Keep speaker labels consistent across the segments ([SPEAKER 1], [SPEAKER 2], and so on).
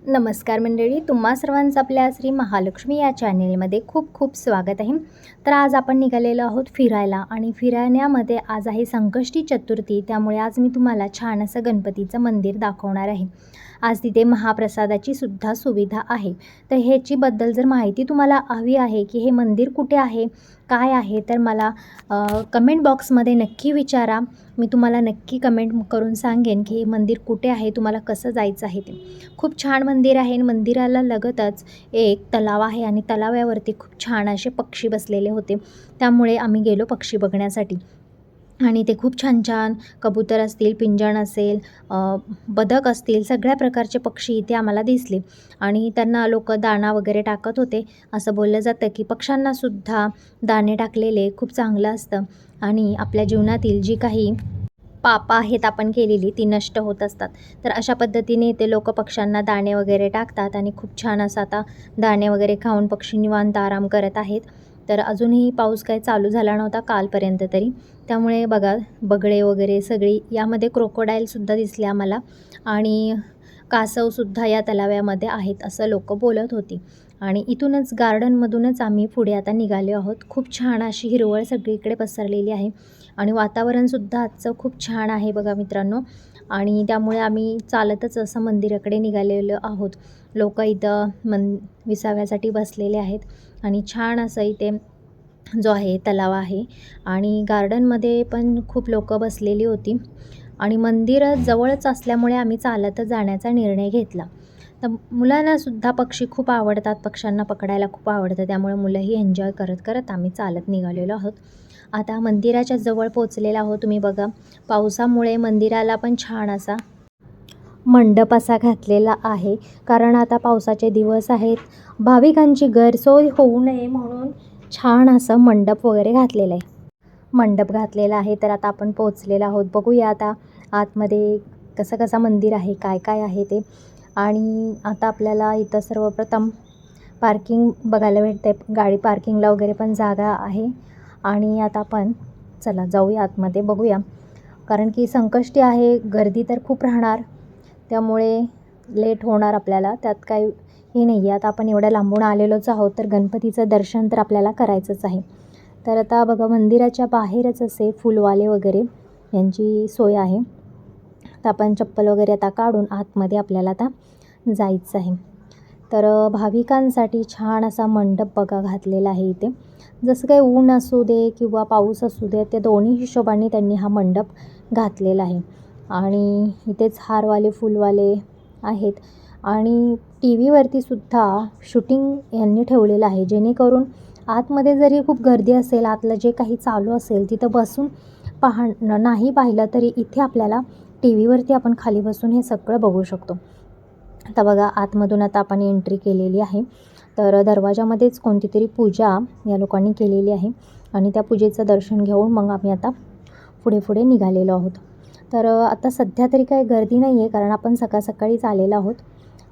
[SPEAKER 1] नमस्कार मंडळी, तुम्हा सर्वांचं आपल्या श्री महालक्ष्मी या चॅनेलमध्ये खूप खूप स्वागत आहे. तर आज आपण निघालेलो आहोत फिरायला आणि फिरण्यामध्ये आज आहे संकष्टी चतुर्थी. त्यामुळे आज मी तुम्हाला छान असं गणपतीचं मंदिर दाखवणार आहे. आज तिथे महाप्रसादाची सुद्धा सुविधा आहे. तर ह्याचीबद्दल जर माहिती तुम्हाला हवी आहे की हे मंदिर कुठे आहे, काय आहे, तर मला कमेंट बॉक्समध्ये नक्की विचारा. मी तुम्हाला नक्की कमेंट करून सांगेन की हे मंदिर कुठे आहे, तुम्हाला कसं जायचं आहे ते. खूप छान मंदिर आहे. मंदिराला लगतच एक तलाव आहे आणि तलावावरती खूप छान असे पक्षी बसलेले होते. त्यामुळे आम्ही गेलो पक्षी बघण्यासाठी आणि ते खूप छान छान कबूतर असतील, पिंजण असेल, बदक असतील, सगळ्या प्रकारचे पक्षी इथे आम्हाला दिसले आणि त्यांना लोकं दाणा वगैरे टाकत होते. असं बोललं जातं की पक्ष्यांनासुद्धा दाणे टाकलेले खूप चांगलं असतं आणि आपल्या जीवनातील जी काही पापं आहेत आपण केलेली ती नष्ट होत असतात. तर अशा पद्धतीने ते लोकं पक्ष्यांना दाणे वगैरे टाकतात आणि खूप छान असं आता दाणे वगैरे खाऊन पक्षी निवांत आराम करत आहेत. तर अजूनही पाऊस काही चालू झाला नव्हता कालपर्यंत तरी. त्यामुळे बघा बगळे वगैरे सगळी यामध्ये क्रोकोडाईलसुद्धा दिसले आम्हाला आणि कासवसुद्धा या तलाव्यामध्ये आहेत असं लोकं बोलत होती. आणि इथूनच गार्डनमधूनच आम्ही पुढे आता निघालो आहोत. खूप छान अशी हिरवळ सगळीकडे पसरलेली आहे आणि वातावरणसुद्धा आजचं खूप छान आहे बघा मित्रांनो. आणि त्यामुळे आम्ही चालतच असं मंदिराकडे निघालेलो आहोत. लोकं इथं विसाव्यासाठी बसलेले आहेत आणि छान असं इथे जो आहे तलाव आहे आणि गार्डनमध्ये पण खूप लोकं बसलेली होती आणि मंदिर जवळच असल्यामुळे आम्ही चालतच जाण्याचा निर्णय घेतला. तर मुलांनासुद्धा पक्षी खूप आवडतात, पक्ष्यांना पकडायला खूप आवडतं. त्यामुळे मुलंही एन्जॉय करत करत आम्ही चालत निघालेलो आहोत. आता मंदिराच्या जवळ पोहोचलेला आहोत. तुम्ही बघा पावसामुळे मंदिराला पण छान असा मंडप असा घातलेला आहे, कारण आता पावसाचे दिवस आहेत. भाविकांची गैरसोय होऊ नये म्हणून छान असं मंडप वगैरे घातलेलं आहे. मंडप घातलेला आहे. तर आता आपण पोहोचलेलो आहोत. बघूया आता आतमध्ये कसं मंदिर आहे, काय काय आहे ते. आणि आता आपल्याला इथं सर्वप्रथम पार्किंग बघायला भेटते. गाडी पार्किंगला वगैरे पण जागा आहे आणि आता आपण चला जाऊया आतमध्ये बघूया. कारण की संकष्टी आहे, गर्दी तर खूप राहणार, त्यामुळे लेट होणार आपल्याला, त्यात काही हे नाही आहे. आता आपण एवढ्या लांबून आलेलोच आहोत, तर गणपतीचं दर्शन तर आपल्याला करायचंच आहे. तर आता बघा मंदिराच्या बाहेरच असे फुलवाले वगैरे यांची सोय आहे. तर आपण चप्पल वगैरे आता काढून आतमध्ये आपल्याला आता जायचं आहे. तर भाविकांसाठी छान असा मंडप बघा घातलेला आहे इथे. जसं काही ऊन असू दे किंवा पाऊस असू दे, त्या दोन्ही हिशोबाने त्यांनी हा मंडप घातलेला आहे. आणि इथेच हारवाले फुलवाले आहेत आणि टी व्हीवरती सुद्धा शूटिंग यांनी ठेवलेलं आहे, जेणेकरून आतमध्ये जरी खूप गर्दी असेल, आतलं जे काही चालू असेल तिथं बसून नाही पाहिलं तरी इथे आपल्याला टी व्हीवरती आपण खाली बसून हे सगळं बघू शकतो. आता बघा आतमधून आता आपण एंट्री केलेली आहे. तर दरवाजामध्येच कोणती तरी पूजा या लोकांनी केलेली आहे आणि त्या पूजेचं दर्शन घेऊन मग आम्ही आता पुढे निघालेलो आहोत. तर आता सध्या तरी काही गर्दी नाही आहे, कारण आपण सकाळीच आलेलो आहोत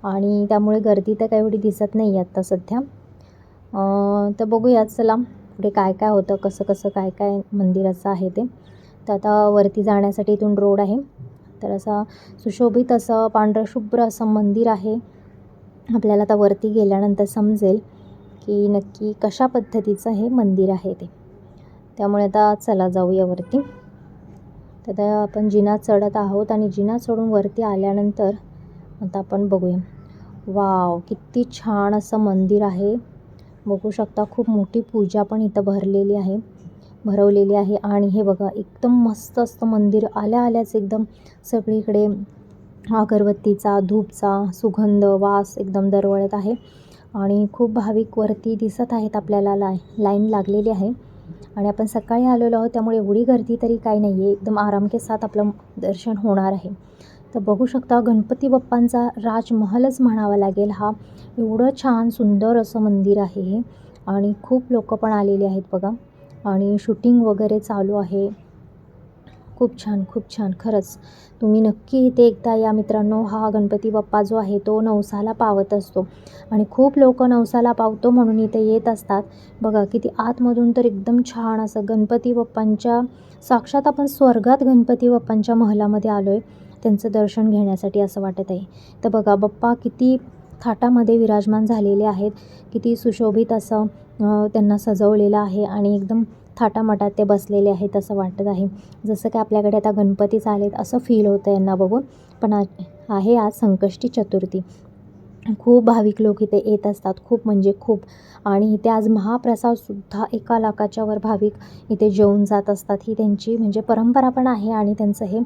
[SPEAKER 1] आणि त्यामुळे गर्दी तर काही एवढी दिसत नाही आहे आत्ता सध्या. तर बघूया चला पुढे काय काय होतं, कसं काय काय मंदिराचं आहे ते. तर आता वरती जाण्यासाठी इथून रोड आहे. तर असं सुशोभित असं पांढरशुभ्र असं मंदिर आहे. आपल्याला आता वरती गेल्यानंतर समजेल की नक्की कशा पद्धतीचं हे मंदिर आहे ते. त्यामुळे आता चला जाऊया वरती. तर आता आपण जिना चढत आहोत आणि जिना चढून वरती आल्यानंतर आता आपण बघूया. वाव, किती छान असं मंदिर आहे. बघू शकता खूप मोठी पूजा पण इथं भरवलेली आहे आणि हे बघा एकदम मस्त असतं मंदिर. आल्याच एकदम सगळीकडे अगरबत्तीचा, धूपचा सुगंध वास एकदम दरवळत आहे आणि खूप भाविक वरती दिसत आहेत आपल्याला. लाईन लागलेली आहे आणि आपण सकाळी आलेलो आहोत, त्यामुळे एवढी गर्दी तरी काही नाही आहे. एकदम आराम के साथ आपलं दर्शन होणार आहे. तर बघू शकता गणपती बाप्पांचा राजमहलच म्हणावा लागेल हा. एवढं छान सुंदर असं मंदिर आहे हे आणि खूप लोकं पण आलेली आहेत बघा आणि शूटिंग वगैरे चालू आहे. खूप छान खरंच. तुम्ही नक्की इथे एकदा या मित्रांनो. हा गणपती बाप्पा जो आहे तो नवसाला पावत असतो आणि खूप लोकं नवसाला पावतो म्हणून इथे येत असतात. बघा किती आतमधून तर एकदम छान असं गणपती बाप्पांच्या साक्षात आपण स्वर्गात गणपती बाप्पांच्या महलामध्ये आलो आहे त्यांचं दर्शन घेण्यासाठी असं वाटत आहे. तर बघा बाप्पा किती थाटामध्ये विराजमान झालेले आहेत. किती सुशोभित असं त्यांना सजवलेलं आहे आणि एकदम थाटामाटात ते बसलेले आहेत असं वाटत आहे. जसं की आपल्याकडे आता गणपतीच आलेत असं फील होतं यांना बघून. पण आहे आज संकष्टी चतुर्थी. खूप भाविक लोक इथे येत असतात, खूप म्हणजे खूप. आणि इथे आज महाप्रसादसुद्धा 1,00,000च्या वर भाविक इथे जेवून जात असतात. ही त्यांची म्हणजे परंपरा पण आहे आणि त्यांचं हे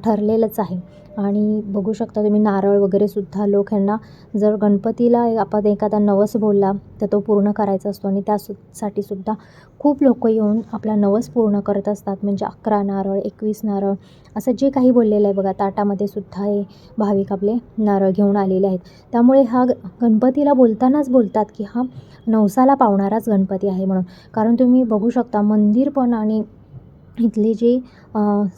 [SPEAKER 1] ठरलेलंच आहे. आणि बघू शकता तुम्ही नारळ वगैरेसुद्धा लोक ह्यांना जर गणपतीला आपण एखादा नवस बोलला तर तो पूर्ण करायचा असतो आणि त्यासाठी सुद्धा खूप लोक येऊन आपला नवस पूर्ण करत असतात. म्हणजे 11 नारळ, 21 नारळ असं जे काही बोललेलं आहे बघा. ताटामध्ये सुद्धा हे भाविक आपले नारळ घेऊन आलेले आहेत. त्यामुळे हा गणपतीला बोलतानाच बोलतात की हा नवसाला पावणाराच गणपती आहे म्हणून. कारण तुम्ही बघू शकता मंदिर पण आणि इथले जे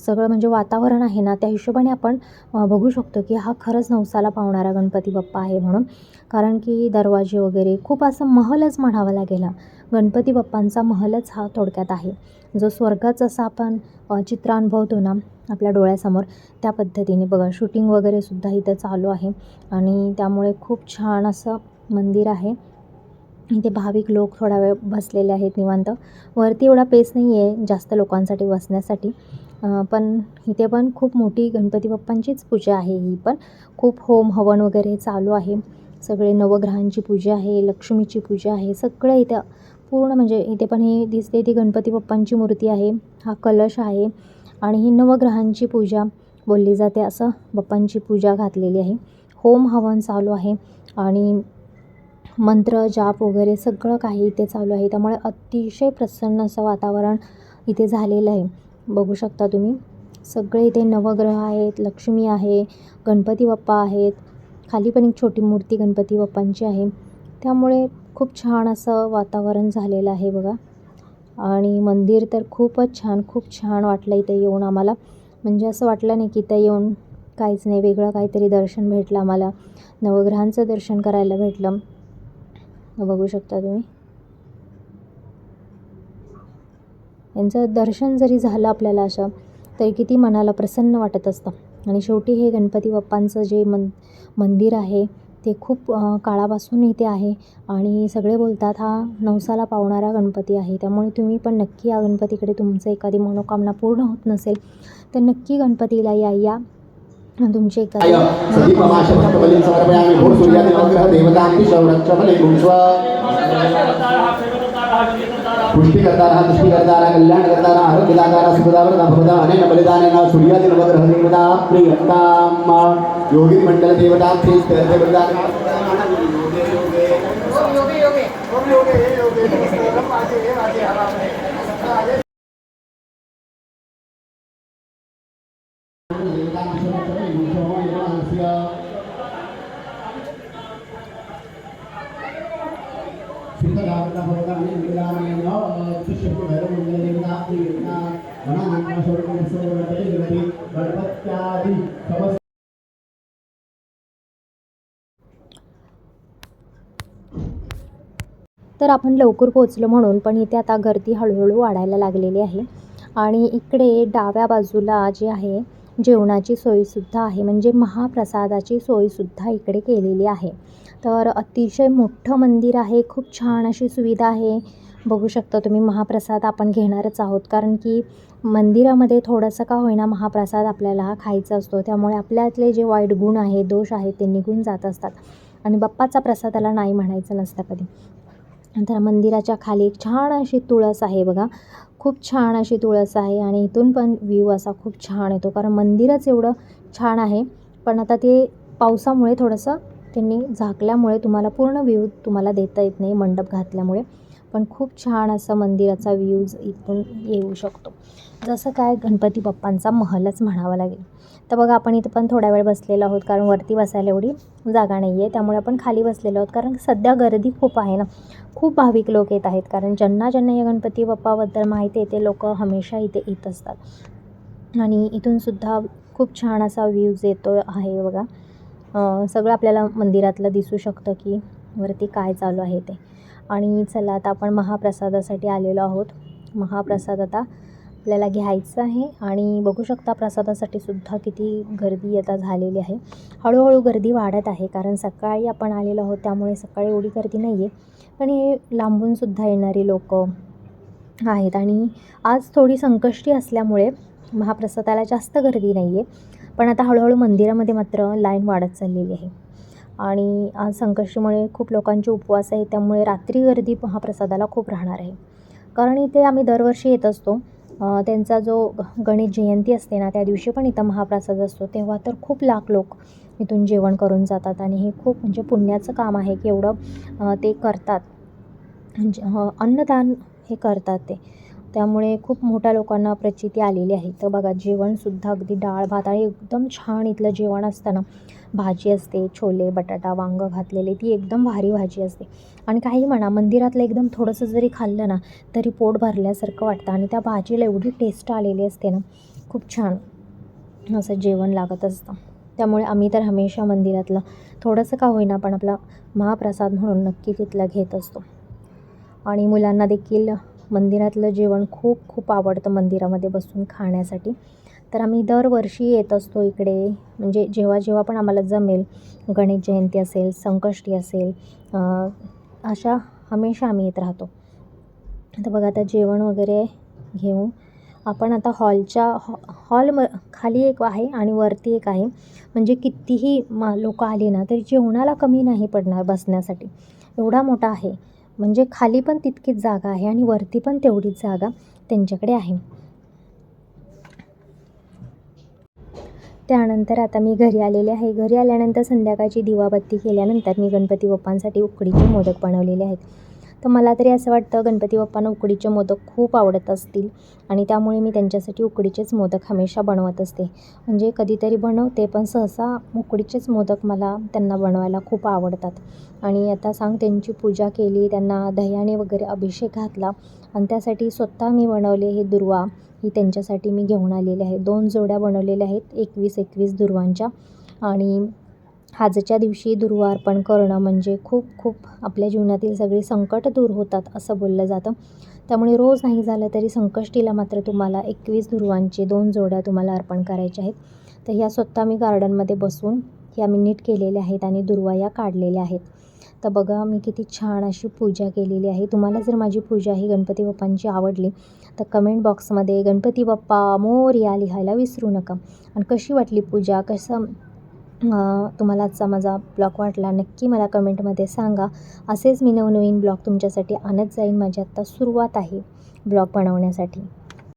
[SPEAKER 1] सगळं म्हणजे वातावरण आहे ना, त्या हिशोबाने आपण बघू शकतो की हा खरंच नवसाला पावणारा गणपती बाप्पा आहे म्हणून. कारण की दरवाजे वगैरे खूप असं महलच म्हणावा लागेल हा. गणपती बाप्पांचा महलच हा थोडक्यात आहे. जो स्वर्गाचा असा आपण चित्र अनुभवतो ना आपल्या डोळ्यासमोर, त्या पद्धतीने बघा शूटिंग वगैरेसुद्धा इथं चालू आहे आणि त्यामुळे खूप छान असं मंदिर आहे. इथे भाविक लोक थोडा वेळ बसलेले आहेत निवांत. वरती एवढा पेस नाही आहे जास्त लोकांसाठी बसण्यासाठी. पण इथे पण खूप मोठी गणपती बाप्पांचीच पूजा आहे ही पण. खूप होम हवन वगैरे चालू आहे. सगळे नवग्रहांची पूजा आहे, लक्ष्मीची पूजा आहे, सगळं इथं पूर्ण म्हणजे इथे पण ही दिसते ती गणपती बाप्पांची मूर्ती आहे. हा कलश आहे आणि ही नवग्रहांची पूजा बोलली जाते असं बाप्पांची पूजा घातलेली आहे. होम हवन चालू आहे आणि मंत्र जाप वगैरे सगळं काही इथे चालू आहे. त्यामुळे अतिशय प्रसन्न असं वातावरण इथे झालेलं आहे. बघू शकता तुम्ही. सगळे इथे नवग्रह आहेत, लक्ष्मी आहे, गणपती बाप्पा आहेत. खाली पण एक छोटी मूर्ती गणपती बाप्पांची आहे. त्यामुळे खूप छान असं वातावरण झालेलं आहे बघा. आणि मंदिर तर खूपच छान, खूप छान वाटलं इथे येऊन आम्हाला. म्हणजे असं वाटलं नाही की इथं येऊन काहीच नाही, वेगळं काहीतरी दर्शन भेटलं आम्हाला. नवग्रहांचं दर्शन करायला भेटलं. बघू शकता तुम्ही. यांचं दर्शन जरी झालं आपल्याला असं तरी किती मनाला प्रसन्न वाटत असतं. आणि शेवटी हे गणपती बाप्पांचं जे मंदिर आहे ते खूप काळापासून इथे आहे आणि सगळे बोलतात हा नवसाला पावणारा गणपती आहे. त्यामुळे तुम्ही पण नक्की या गणपतीकडे तुमचं एखादी मनोकामना पूर्ण होत नसेल तर नक्की गणपतीला या तुमची एखादी
[SPEAKER 2] पुष्टि करतारः तुष्टि करतारः कल्याण करतारः आरोग्य दातारः सुखदावरः भवदा अनेन बलिदानेन सूर्यादि नवग्रह देवता प्रियताम योगी मंडल देवता प्रिय देवता योगे योगे योगे योगे
[SPEAKER 1] तर आपण लवकर पोहोचलो म्हणून पण इथे आता गर्दी हळूहळू वाढायला लागलेली आहे. आणि इकडे डाव्या बाजूला जे आहे जेवणाची सोयीसुद्धा आहे. म्हणजे महाप्रसादाची सोयीसुद्धा इकडे केलेली आहे. तर अतिशय मोठं मंदिर आहे. खूप छान अशी सुविधा आहे. बघू शकता तुम्ही. महाप्रसाद आपण घेणारच आहोत कारण की मंदिरामध्ये थोडंसं का होईना महाप्रसाद आपल्याला खायचा असतो. त्यामुळे आपल्यातले जे वाईट गुण आहेत, दोष आहेत ते निघून जात असतात आणि बाप्पाचा प्रसादाला नाही म्हणायचं नसतं कधी. तर मंदिराच्या खाली एक छान अशी तुळस आहे बघा. खूप छान अशी तुळस आहे आणि इथून पण व्ह्यू असा खूप छान येतो कारण मंदिरच एवढं छान आहे. पण आता ते पावसामुळे थोडंसं त्यांनी झाकल्यामुळे तुम्हाला पूर्ण व्ह्यू तुम्हाला देता येत नाही मंडप घातल्यामुळे. पण खूप छान असं मंदिराचा व्ह्यूज इथून येऊ शकतो. जसं काय गणपती बाप्पांचा महलच म्हणावा लागेल. तर बघा आपण इथं पण थोडा वेळ बसलेलो आहोत कारण वरती बसायला एवढी जागा नाही आहे. त्यामुळे आपण खाली बसलेलो आहोत कारण सध्या गर्दी खूप आहे ना. खूप भाविक लोक येत आहेत कारण ज्यांना या गणपती बाप्पाबद्दल माहिती आहे ते लोक हमेशा इथे येत असतात. आणि इथूनसुद्धा खूप छान असा व्ह्यूज येतो आहे बघा. सगळं आपल्याला मंदिरातलं दिसू शकतं की वरती काय चालू आहे ते. आणि चला आता आपण महाप्रसादासाठी आलेलो आहोत. महाप्रसाद आता आपल्याला घ्यायचं आहे. आणि बघू शकता प्रसादासाठी सुद्धा किती गर्दी आता झालेली आहे. हळूहळू गर्दी वाढत आहे, कारण सकाळी आपण आलेलो आहोत त्यामुळे सकाळी एवढी गर्दी नाही आहे. पण हे लांबूनसुद्धा येणारी लोकं आहेत. आणि आज थोडी संकष्टी असल्यामुळे महाप्रसादाला जास्त गर्दी नाही आहे. पण आता हळूहळू मंदिरामध्ये मात्र लाईन वाढत चाललेली आहे. आणि आज संकष्टीमुळे खूप लोकांचे उपवास आहे, त्यामुळे रात्री गर्दी महाप्रसादाला खूप राहणार आहे. कारण इथे आम्ही दरवर्षी येत असतो. त्यांचा जो गणेश जयंती असते ना, त्या दिवशी पण इथं महाप्रसाद असतो. तेव्हा तर खूप लाख लोक इथून जेवण करून जातात. आणि हे खूप म्हणजे पुण्याचं काम आहे की एवढं ते करतात. म्हणजे अन्नदान हे करतात ते. त्यामुळे खूप मोठ्या लोकांना प्रचिती आलेली आहे. तर बघा जेवणसुद्धा अगदी डाळ भात आणि एकदम छान इथलं जेवण असतं ना. भाजी असते, छोले, बटाटा, वांगं घातलेले, ती एकदम भारी भाजी असते. आणि काही म्हणा, मंदिरातलं एकदम थोडंसं जरी खाल्लं ना तरी पोट भरल्यासारखं वाटतं. आणि त्या भाजीला एवढी टेस्ट आलेली असते ना, खूप छान असं जेवण लागत असतं. त्यामुळे आम्ही तर हमेशा मंदिरातलं थोडंसं का होईना पण आपला महाप्रसाद म्हणून नक्की तिथलं घेत असतो. आणि मुलांना देखील मंदिरातलं जेवण खूप खूप आवडतं मंदिरामध्ये बसून खाण्यासाठी. तर आम्ही दरवर्षी येत असतो इकडे. म्हणजे जेव्हा जेव्हा पण आम्हाला जमेल, गणेश जयंती असेल, संकष्टी असेल, अशा हमेशा आम्ही येत राहतो. तर बघा आता जेवण वगैरे घेऊन आपण आता खाली एक आहे आणि वरती एक आहे. म्हणजे कितीही लोकं आली ना तरी जेवणाला कमी नाही पडणार बसण्यासाठी. एवढा मोठा आहे. म्हणजे खाली पण तितकीच जागा आहे आणि वरती पण तेवढीच जागा त्यांच्याकडे आहे. त्यानंतर आता मी घरी आलेले आहे. घरी आल्यानंतर संध्याकाळची दिवाबत्ती केल्यानंतर मी गणपती बाप्पांसाठी उकडीचे मोदक बनवलेले आहेत. तर मला तरी असं वाटतं गणपती बाप्पांना उकडीचे मोदक खूप आवडत असतील आणि त्यामुळे मी त्यांच्यासाठी उकडीचेच मोदक हमेशा बनवत असते. म्हणजे कधीतरी बनवते, पण सहसा उकडीचेच मोदक मला त्यांना बनवायला खूप आवडतात. आणि आता त्यांची पूजा केली, त्यांना दह्याने वगैरे अभिषेक घातला आणि त्यासाठी स्वतः मी बनवले हे दुर्वा ही त्यांच्यासाठी मी घेऊन आलेले आहे. 2 जोड्या बनवलेल्या आहेत 21-21 दुर्वांच्या. आणि आजच्या दिवशी दुर्वा अर्पण करणं म्हणजे खूप खूप आपल्या जीवनातील सगळी संकट दूर होतात असं बोललं जातं. त्यामुळे रोज नाही झालं तरी संकष्टीला मात्र तुम्हाला 21 दुर्वांचे 2 जोड्या तुम्हाला अर्पण करायच्या आहेत. तर ह्या स्वतः मी गार्डनमध्ये बसून ह्या मी नीट केलेल्या आहेत आणि दुर्वा या काढलेल्या आहेत. तर बघा मी किती छान अशी पूजा केलेली आहे. तुम्हाला जर माझी पूजा ही गणपती बाप्पांची आवडली तर कमेंट बॉक्समध्ये गणपती बाप्पा मोरया लिहायला विसरू नका. आणि कशी वाटली पूजा, तुम्हाला आजचा माझा ब्लॉग वाटला नक्की मला कमेंटमध्ये सांगा. असेच मी नवनवीन ब्लॉग तुमच्यासाठी आणत जाईन. माझी आत्ता सुरुवात आहे ब्लॉग बनवण्यासाठी.